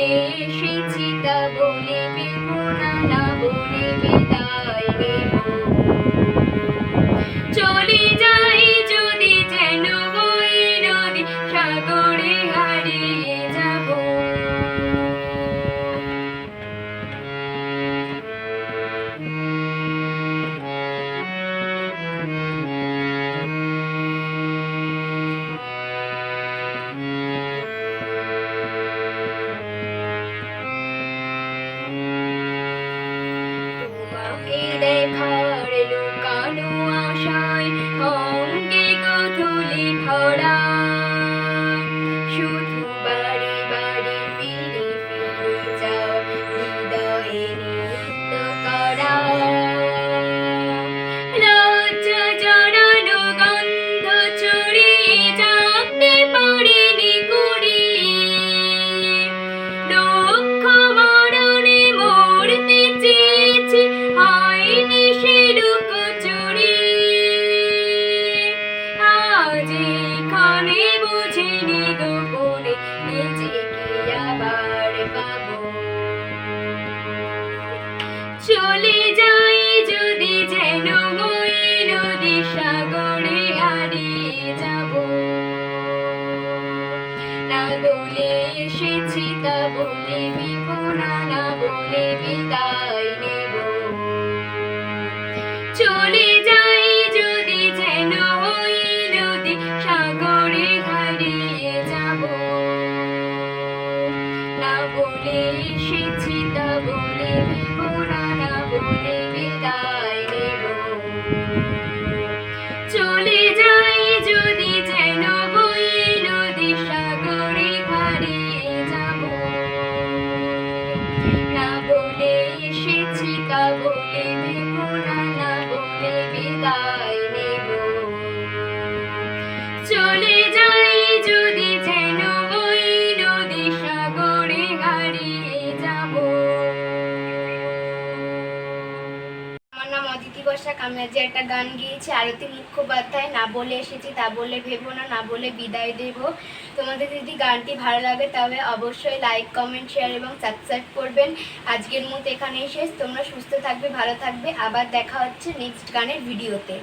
বলে এসেছি তা বলে ভেবো না, না বলে বিদায় নেব। চলে যাই যদি যেন ওই নদী সাগরে হারিয়ে যাব। তোমাকে দেখার লুকানো আশায় অঙ্গে গোধূলি ভরা, শুধু বাড়ি বাড়ি ফিরে ফিরে যাও হৃদয়ে নৃত্য করা। লজ্জা জড়ানো গন্ধ ছড়িয়ে জানতে পারিনি কুড়িয়ে, দুঃখ মরণে মরতে চেয়েছি হয়নি সে লুকোচুরি। আজ এখানে বুঝিনি গোপনে নিজেকে আবার পাবো। চলে যাই যদি যেন ওই নদী সাগরে হারিয়ে যাব। না বলে এসেছি তা বলে ভেবো না, না বলে বিদায় নেব। চলে যাই যদি যেন ওই নদী সাগরে হারিয়ে যাব। না বলে এসেছি তা বলে ভেবো না, না বলে বিদায় নেব। চলে যাই যদি যেন ওই নদী সাগরে হারিয়ে যাব। না বলে এসেছি তা বলে ভেবো না, না বলে বিদায় নেব। চলে যাই যদি যেন ওই নদী সাগরে হারিয়ে যাব। আমার নাম অদিতি বসাক। আমি আজ একটা গান গিয়েছি আরতি মুখোপাধ্যায়, না বলে এসেছি তা বলে ভেবো না, না বলে বিদায় দেব। তোমাদের যদি গানটি ভালো লাগে তবে অবশ্যই লাইক, কমেন্ট, শেয়ার এবং সাবস্ক্রাইব করবেন। আজকের মতো এখানেই শেষ। তোমরা সুস্থ থাকবে, ভালো থাকবে। আবার দেখা হচ্ছে নেক্সট গানের ভিডিওতে।